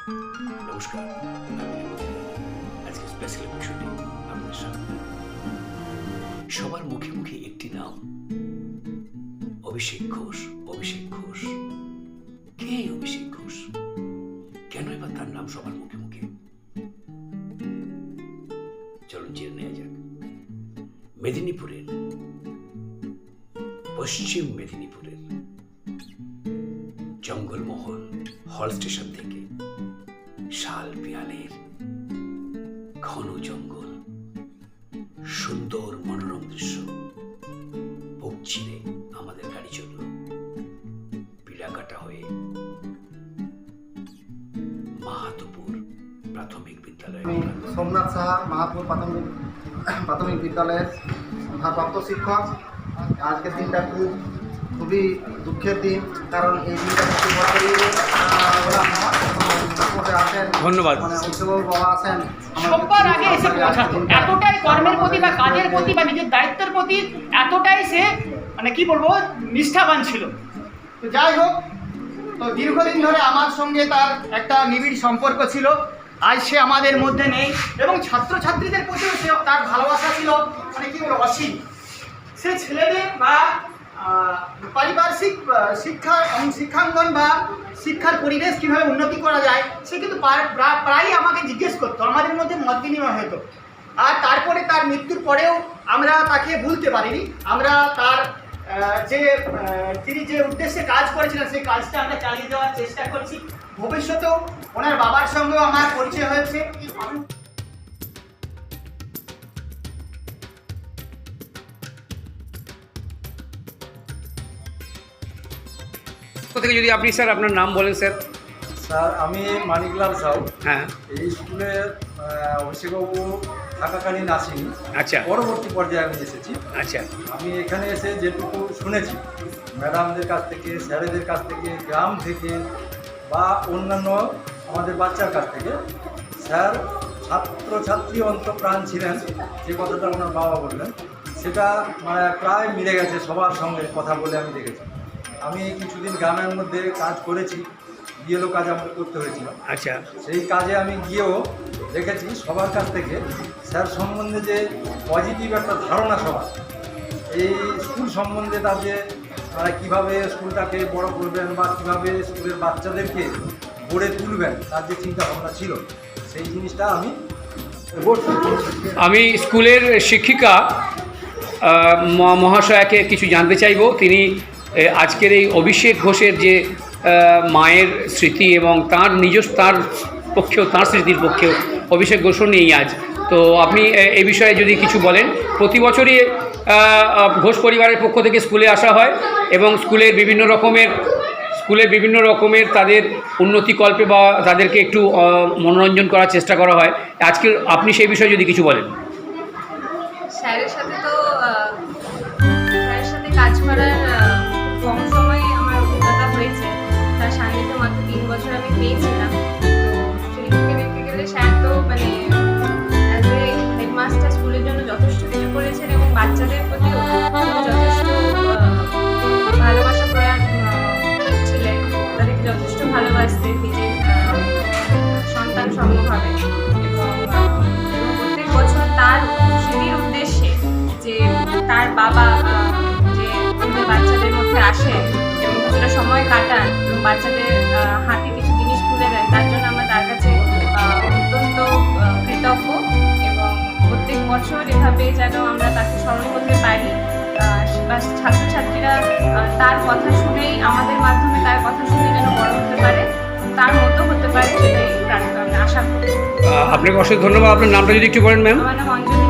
নমস্কার, আজকে স্পেশাল এপিসোডে আপনাদের সামনে সবার মুখে মুখে একটি নাম, অভিষেক ঘোষ। অভিষেক ঘোষ কে? অভিষেক ঘোষ কেন এবার তার নাম সবার মুখে মুখে? চলুন জেনে নেওয়া যাক। মেদিনীপুরের, পশ্চিম মেদিনীপুরের জঙ্গলমহল হল স্টেশন থেকে শাল পিয়ালের ঘন জঙ্গল, সুন্দর মনোরম দৃশ্য, বুক চিরে আমাদের গাড়ি চলল পিড়াকাটা হয়ে মাহাতপুর প্রাথমিক বিদ্যালয়। সোমনাথ সাহা, মাহাতপুর প্রাথমিক বিদ্যালয়ের ভারপ্রাপ্ত শিক্ষক। আজকের দিনটা খুবই দুঃখের দিন, কারণ এই দিনটা প্রতি বছরই আসেন। ধন্যবাদ। অভিভাবক বাবা আসেন সবার আগে এসে পৌঁছাতো, এতটাই কর্মের প্রতি বা কাজের প্রতি বা নিজের দায়িত্বের প্রতি এতটাই সে কি বলবো নিষ্ঠাবান ছিল। তো যাই হোক, তো দীর্ঘদিন ধরে আমার সঙ্গে তার একটা নিবিড় সম্পর্ক ছিল। আজ সে আমাদের মধ্যে নেই এবং ছাত্রছাত্রীদের প্রতিও সে তার ভালোবাসা ছিল কি বলবো অসীম। সে ছেলেদের বা পারিপার্শ্বিক শিক্ষাঙ্গন বা শিক্ষার পরিবেশ কীভাবে উন্নতি করা যায় সে কিন্তু প্রায়ই আমাকে জিজ্ঞেস করতো, আমাদের মধ্যে মত বিনিময় হতো। আর তারপরে তার মৃত্যুর পরেও আমরা তাকে ভুলতে পারিনি। আমরা তার তিনি যে উদ্দেশ্যে কাজ করেছিলেন সেই কাজটা আমরা চালিয়ে যাওয়ার চেষ্টা করছি। ভবিষ্যতেও ওনার বাবার সঙ্গেও আমার পরিচয় হয়েছে। থেকে যদি আপনি স্যার আপনার নাম বলেন। স্যার, আমি মানিকলাল সাউ। হ্যাঁ, এই স্কুলে অভিষেকবাবু থাকাকালীন আসিনি। আচ্ছা, পরবর্তী পর্যায়ে আমি এসেছি। আচ্ছা, আমি এখানে এসে যেটুকু শুনেছি ম্যাডামদের কাছ থেকে, স্যারেদের কাছ থেকে, গ্রাম থেকে বা অন্যান্য আমাদের বাচ্চার কাছ থেকে, স্যার ছাত্রছাত্রী অন্তঃপ্রাণ ছিলেন, যে কথাটা ওনার বাবা বললেন সেটা প্রায় মিলে গেছে। সবার সঙ্গে কথা বলে আমি দেখেছি। আমি কিছুদিন গ্রামের মধ্যে কাজ করেছি, বিএলও কাজ আমাকে করতে হয়েছিল। আচ্ছা, সেই কাজে আমি গিয়েও দেখেছি সবার কাছ থেকে স্যার সম্বন্ধে যে পজিটিভ একটা ধারণা সবার, এই স্কুল সম্বন্ধে তার যে কীভাবে স্কুলটাকে বড় করবেন বা কীভাবে স্কুলের বাচ্চাদেরকে গড়ে তুলবেন তার যে চিন্তা ভাবনা ছিল, সেই জিনিসটা আমি স্কুলের শিক্ষিকা মহাশয়াকে কিছু জানতে চাইব। তিনি আজকের এই অভিষেক ঘোষের যে মায়ের স্মৃতি এবং তার তার পক্ষেও, তার স্মৃতির পক্ষেও অভিষেক ঘোষও নেই আজ। তো আপনি এই বিষয়ে যদি কিছু বলেন। প্রতি বছরই ঘোষ পরিবারের পক্ষ থেকে স্কুলে আসা হয় এবং স্কুলের বিভিন্ন রকমের তাদের উন্নতিকল্পে বা তাদেরকে একটু মনোরঞ্জন করার চেষ্টা করা হয়। আজকে আপনি সেই বিষয়ে যদি কিছু বলেন। স্যারের সাথে কাজ করার কম সময়ে আমার অভিজ্ঞতা হয়েছে। তার সান্নিধ্য মাত্র 3 বছর আমি পেয়েছিলাম। তো সেই দিকে দেখতে গেলে স্যার তো অ্যাজ এ হেডমাস্টার স্কুলের জন্য যথেষ্ট কিছু করেছেন এবং বাচ্চাদের প্রতিও যথেষ্ট ভালোবাসা প্রয়াণ ছিলেন। তাদেরকে যথেষ্ট ভালোবাসতেন নিজের সন্তান সমভাবে এবং প্রত্যেক বছর তার স্মৃতির উদ্দেশ্যে যে তার বাবা বাচ্চাদের মধ্যে আসে এবং কিছুটা সময় কাটান এবং বাচ্চাদের হাতে কিছু জিনিস তুলে দেন, তার জন্য আমরা তার কাছে অত্যন্ত কৃতজ্ঞ। এবং প্রত্যেক বছর এভাবে যেন আমরা তাকে স্মরণ করতে পারি বা ছাত্রছাত্রীরা তার কথা শুনেই, আমাদের মাধ্যমে তার কথা শুনে যেন বড় হতে পারে, তার মতো হতে পারে, সেটাই আশা করি। আপনাকে অসংখ্য ধন্যবাদ। আপনার নামটা যদি একটু বলেন ম্যাম। আমার নাম অঞ্জলি।